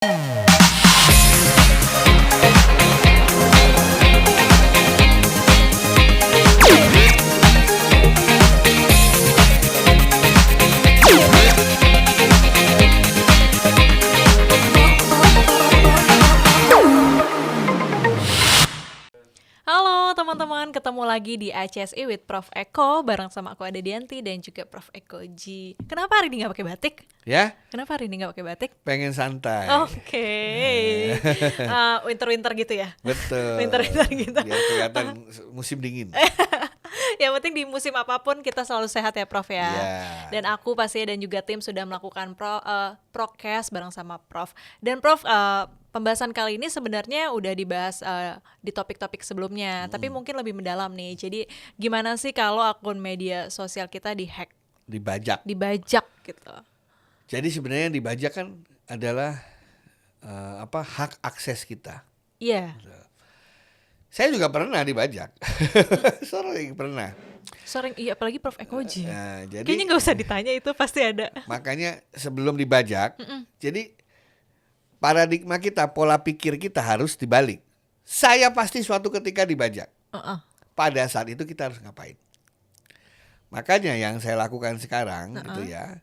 Halo teman-teman, ketemu lagi di ACSI with Prof Eko bareng sama aku Adedianti dan juga Prof Eko G. Kenapa hari ini nggak pakai batik? Ya, Kenapa hari ini nggak pakai batik? pengen santai. Oke, winter-winter gitu ya? Betul. Winter-winter gitu. Biar kelihatan musim dingin. Yang penting di musim apapun kita selalu sehat ya Prof ya. Ya. Dan aku pasti dan juga tim sudah melakukan prokes bareng sama Prof. Dan Prof, pembahasan kali ini sebenarnya udah dibahas di topik-topik sebelumnya, tapi mungkin lebih mendalam nih. Jadi gimana sih kalau akun media sosial kita dihack, Dibajak. dibajak gitu? Jadi sebenarnya yang dibajak kan adalah hak akses kita. Iya. Saya juga pernah dibajak. Sering pernah. Sering, iya apalagi Prof Eko G. Nah, jadi Kayaknya nggak usah ditanya, itu pasti ada. makanya sebelum dibajak, jadi paradigma kita, pola pikir kita harus dibalik. Saya pasti suatu ketika dibajak. Pada saat itu kita harus ngapain? Makanya yang saya lakukan sekarang gitu ya.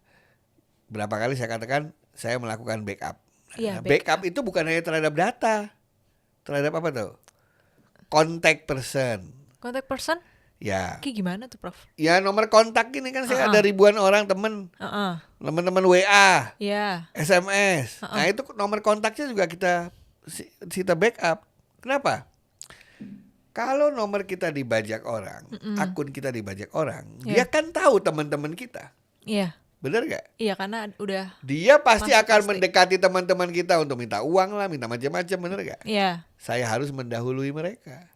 Berapa kali saya katakan saya melakukan backup. Iya, Backup itu bukan hanya terhadap data. Terhadap apa tuh? Contact person. Contact person? Ya. Kayak gimana tuh Prof? Ya nomor kontak ini kan saya ada ribuan orang teman-teman WA, Iya. SMS. Nah itu nomor kontaknya juga kita backup. Kenapa? Kalau nomor kita dibajak orang, akun kita dibajak orang, dia kan tahu teman-teman kita. Iya. Bener gak? Iya, karena udah. Dia pasti Masuk akan pasti. mendekati teman-teman kita untuk minta uang lah, minta macam-macam, bener gak? Iya. Saya harus mendahului mereka.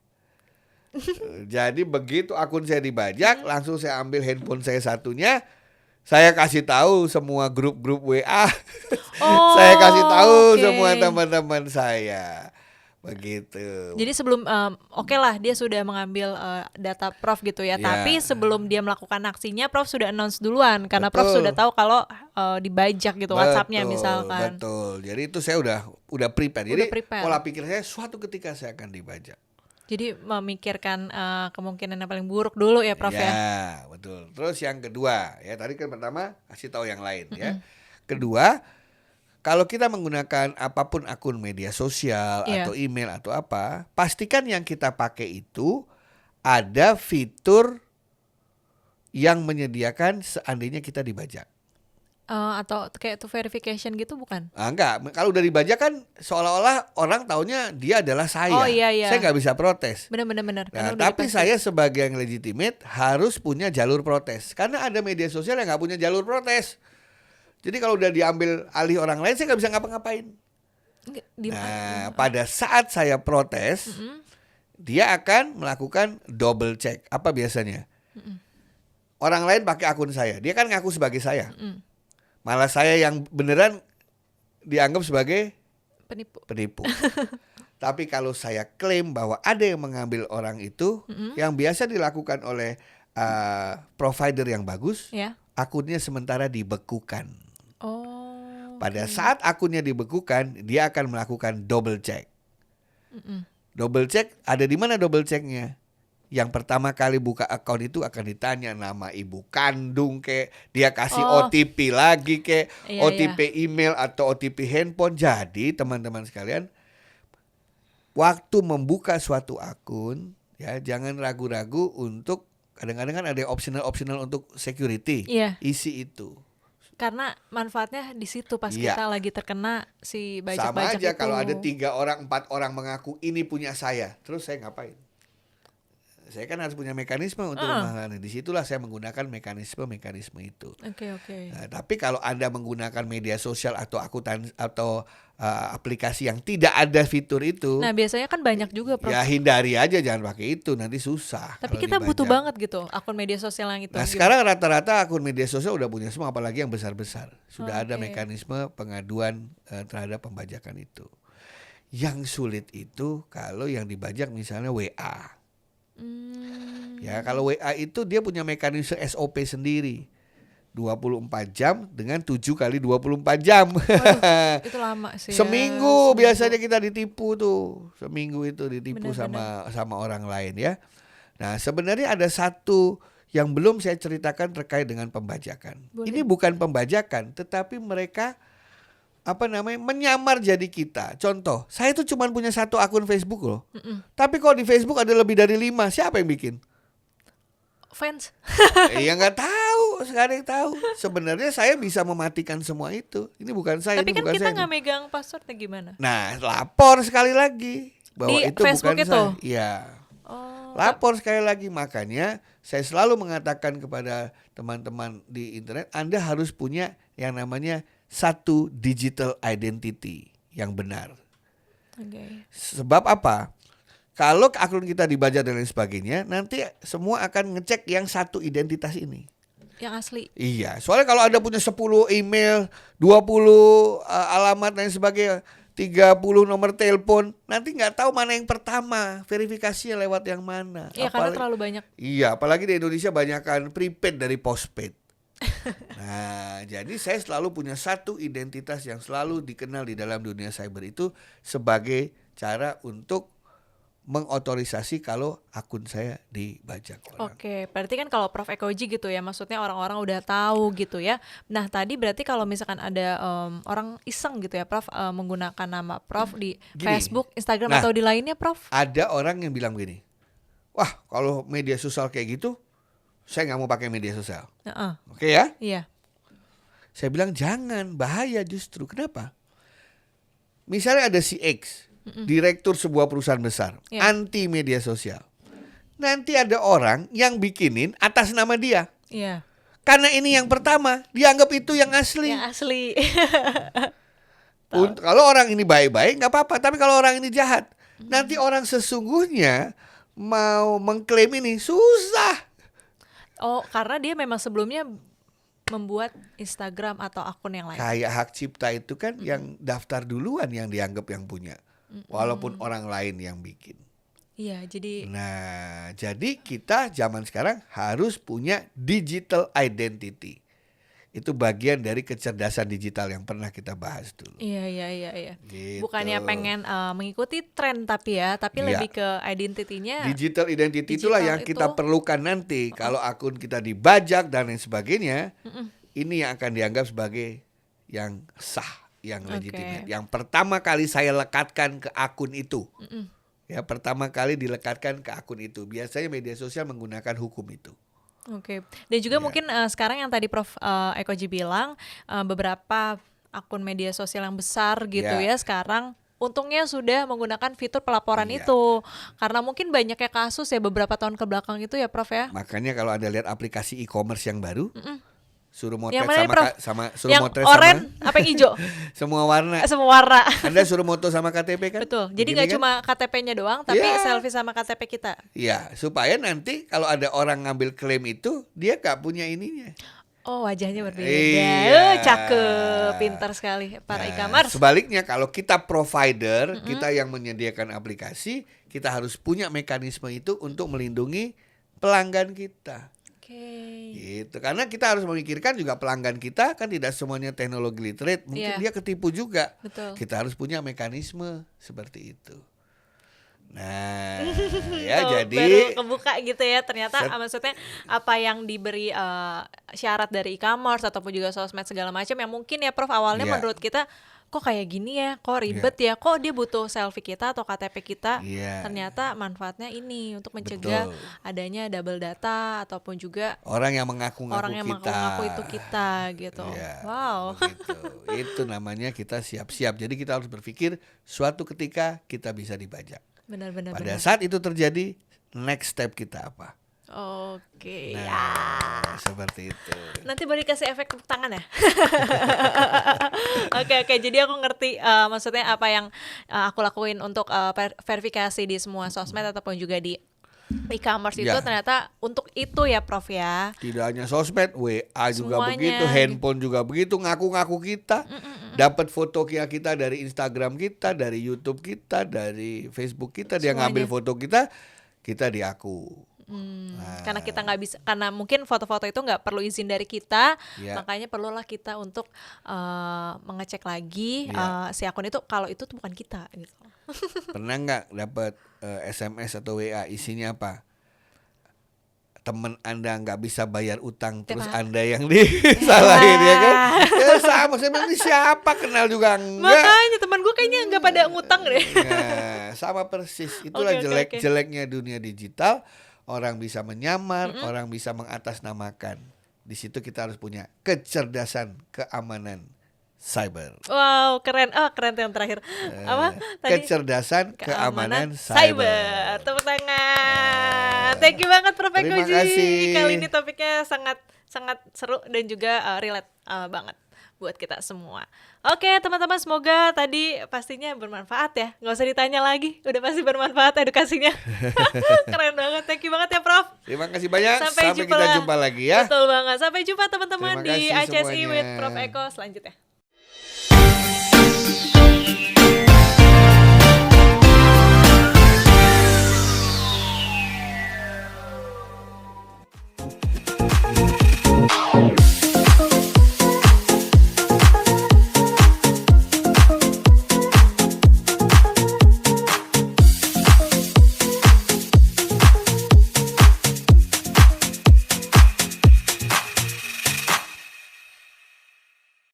Jadi begitu akun saya dibajak, langsung saya ambil handphone saya satunya, saya kasih tahu semua grup-grup WA, Oh, saya kasih tahu oke. semua teman-teman saya, begitu. Jadi sebelum oke lah dia sudah mengambil data Prof gitu ya. Ya. Tapi sebelum dia melakukan aksinya, Prof sudah announce duluan karena Prof Betul. sudah tahu kalau dibajak gitu WhatsApp-nya misalkan. Betul. Jadi itu saya udah prepare. Jadi Udah prepare. pola pikir saya suatu ketika saya akan dibajak. Jadi memikirkan kemungkinan yang paling buruk dulu ya Prof ya. Ya, betul. Terus yang kedua, ya tadi kan pertama kasih tahu yang lain ya. Kedua, kalau kita menggunakan apapun akun media sosial Iya. atau email atau apa, pastikan yang kita pakai itu ada fitur yang menyediakan seandainya kita dibajak. Atau kayak two verification gitu bukan? Enggak, kalau udah dibajak kan seolah-olah orang taunya dia adalah saya. Oh, iya, iya. Saya nggak bisa protes. Benar. Nah, tapi saya sebagai yang legitimate harus punya jalur protes. Karena ada media sosial yang nggak punya jalur protes. Jadi kalau udah diambil alih orang lain, saya nggak bisa ngapa-ngapain. Nah, pada saat saya protes, dia akan melakukan double check. Apa biasanya? Orang lain pakai akun saya, dia kan ngaku sebagai saya. Malah saya yang beneran dianggap sebagai penipu. Tapi kalau saya klaim bahwa ada yang mengambil orang itu, yang biasa dilakukan oleh provider yang bagus, Ya. akunnya sementara dibekukan. Oh. Pada saat akunnya dibekukan, dia akan melakukan double check. Double check, ada di mana double checknya? Yang pertama kali buka akun itu akan ditanya nama ibu kandung kek, dia kasih OTP lagi kek, Iya, OTP email atau OTP handphone. Jadi teman-teman sekalian, waktu membuka suatu akun, ya jangan ragu-ragu untuk, kadang-kadang kan ada optional untuk security, Iya. isi itu. Karena manfaatnya di situ pas Iya. kita lagi terkena si Sama bajak-bajak aja itu. kalau ada 3 orang, 4 orang mengaku ini punya saya, terus saya ngapain? Saya kan harus punya mekanisme untuk menangani. Disitulah saya menggunakan mekanisme itu. Oke. Nah, tapi kalau Anda menggunakan media sosial atau aplikasi yang tidak ada fitur itu, Nah biasanya kan banyak juga Prof. ya hindari aja, jangan pakai itu, nanti susah. Tapi kalau kita butuh dibajak. banget gitu akun media sosial yang itu. Nah Gimana? sekarang rata-rata akun media sosial udah punya semua, apalagi yang besar-besar. Sudah ada Oke. mekanisme pengaduan terhadap pembajakan itu. Yang sulit itu kalau yang dibajak misalnya WA. Ya kalau WA itu dia punya mekanisme SOP sendiri. 24 jam dengan 7 kali 24 jam. Waduh, itu lama sih ya. Seminggu biasanya kita ditipu tuh. Seminggu itu ditipu Benar-benar. sama orang lain ya. Nah, sebenarnya ada satu yang belum saya ceritakan terkait dengan pembajakan. Boleh. Ini bukan pembajakan, tetapi mereka menyamar jadi kita. Contoh, saya tuh cuma punya satu akun Facebook loh. Tapi kalau di Facebook ada lebih dari 5, siapa yang bikin? Fans. Ya nggak tahu, sekarang yang tahu. Sebenarnya saya bisa mematikan semua itu. Ini bukan saya, Tapi ini kan bukan kita saya. nggak megang passwordnya gimana? Nah, lapor sekali lagi bahwa Di itu Facebook bukan itu? saya. Iya. Oh, Lapor sekali lagi, makanya saya selalu mengatakan kepada teman-teman di internet, Anda harus punya yang namanya satu digital identity yang benar. oke. Sebab apa? Kalau akun kita dibajak dan lain sebagainya, nanti semua akan ngecek yang satu identitas ini. Yang asli. Iya, soalnya kalau Anda punya 10 email, 20 alamat dan sebagainya, 30 nomor telepon, nanti nggak tahu mana yang pertama, verifikasinya lewat yang mana. Iya, karena terlalu banyak. Iya, apalagi di Indonesia banyakkan prepaid dari postpaid. Nah, jadi saya selalu punya satu identitas yang selalu dikenal di dalam dunia cyber itu sebagai cara untuk mengotorisasi kalau akun saya dibajak orang. Oke, berarti kan kalau Prof Ekoji gitu ya, maksudnya orang-orang udah tahu gitu ya. Nah, tadi berarti kalau misalkan ada orang iseng gitu ya, Prof, menggunakan nama Prof di Gini. Facebook, Instagram Nah, atau di lainnya, Prof? Ada orang yang bilang begini, wah kalau media sosial kayak gitu, saya nggak mau pakai media sosial. Heeh. Oke ya? Iya. Saya bilang jangan, bahaya justru. Kenapa? Misalnya ada si X, direktur sebuah perusahaan besar, Iya. anti media sosial. Nanti ada orang yang bikinin atas nama dia. Iya. Karena ini yang pertama, dianggap itu yang asli. Yang asli. Kalau orang ini baik-baik nggak apa-apa, tapi kalau orang ini jahat, nanti orang sesungguhnya mau mengklaim ini susah. Oh, karena dia memang sebelumnya membuat Instagram atau akun yang lain. Kayak hak cipta itu kan yang daftar duluan yang dianggap yang punya, walaupun orang lain yang bikin. Iya, jadi Nah, jadi kita zaman sekarang harus punya digital identity. Itu bagian dari kecerdasan digital yang pernah kita bahas dulu. iya. Gitu. Bukannya pengen mengikuti tren tapi Iya. lebih ke identitinya. Digital identity itulah Digital yang kita itu- perlukan nanti. Kalau akun kita dibajak dan lain sebagainya, ini yang akan dianggap sebagai yang sah, yang legitimate. Yang pertama kali saya lekatkan ke akun itu. Ya, pertama kali dilekatkan ke akun itu. Biasanya media sosial menggunakan hukum itu. Oke. Dan juga Iya. mungkin sekarang yang tadi Prof Ekoji bilang beberapa akun media sosial yang besar gitu Iya. ya sekarang untungnya sudah menggunakan fitur pelaporan Iya. itu. Karena mungkin banyaknya kasus ya beberapa tahun ke belakang itu ya Prof ya. Makanya kalau Anda lihat aplikasi e-commerce yang baru, suruh motret Yang mana nih, Prof? suruh Yang motret oranye apa yang hijau? semua warna. Semua warna. Anda suruh moto sama KTP kan? Betul. Jadi Begini nggak kan? cuma KTP-nya doang, tapi Iya. selfie sama KTP kita. Iya, supaya nanti kalau ada orang ngambil klaim itu, dia gak punya ininya. Oh, wajahnya berbeda. Iya. Cakep, pintar sekali para Nah, e-commerce. sebaliknya kalau kita provider, kita yang menyediakan aplikasi, kita harus punya mekanisme itu untuk melindungi pelanggan kita. Oke. Gitu. Karena kita harus memikirkan juga pelanggan kita kan tidak semuanya teknologi literate, mungkin Iya. dia ketipu juga. Betul. Kita harus punya mekanisme seperti itu. Nah, ya Oh, jadi baru kebuka gitu ya ternyata Set- maksudnya apa yang diberi syarat dari e-commerce ataupun juga sosmed segala macam yang mungkin ya Prof awalnya Iya. menurut kita kok kayak gini ya, kok ribet ya, kok dia butuh selfie kita atau KTP kita. Iya. Ternyata manfaatnya ini untuk mencegah Betul. adanya double data ataupun juga orang yang mengaku-ngaku orang yang kita. mengaku itu kita gitu. Iya, Wow. begitu. Itu namanya kita siap-siap. Jadi kita harus berpikir suatu ketika kita bisa dibajak. Benar-benar. Pada saat itu terjadi, next step kita apa? Oke. Ya. Nah, seperti itu. Nanti boleh kasih efek tepuk tangan ya. Oke, jadi aku ngerti maksudnya apa yang aku lakuin untuk verifikasi di semua sosmed ataupun juga di e-commerce itu Ya. ternyata untuk itu ya Prof ya. Tidak hanya sosmed, WA juga Semuanya. begitu, handphone juga begitu, ngaku-ngaku kita. Dapat foto kita dari Instagram kita, dari YouTube kita, dari Facebook kita, dia Semuanya. ngambil foto kita diaku. Karena kita nggak bisa, karena mungkin foto-foto itu nggak perlu izin dari kita, Ya. makanya perlulah kita untuk mengecek lagi Ya. si akun itu kalau itu tuh bukan kita gitu. Pernah nggak dapat SMS atau WA isinya apa? Temen Anda nggak bisa bayar utang, terus Pak. Anda yang disalahin ya kan? Ya sama, saya bilang, ini siapa, kenal juga enggak. Makanya teman gue kayaknya nggak pada ngutang deh. Nah, sama persis. Itulah Oke. jelek-jeleknya dunia digital. Orang bisa menyamar, orang bisa mengatasnamakan. Di situ kita harus punya kecerdasan keamanan cyber. Wow, keren. Oh, keren tuh yang terakhir. Apa tadi? Kecerdasan keamanan cyber. cyber. Tepuk tangan. Thank you banget Prof. Eko Terima Ji. kasih. Kali ini topiknya sangat seru dan juga relate banget buat kita semua. Oke teman-teman, semoga tadi pastinya bermanfaat ya. Nggak usah ditanya lagi, udah pasti bermanfaat edukasinya. Keren banget, thank you banget ya Prof. Terima kasih banyak. Sampai Sampai kita lah. jumpa lagi ya. Betul banget. Sampai jumpa teman-teman Terima di kasih HSI semuanya. with Prof. Eko selanjutnya.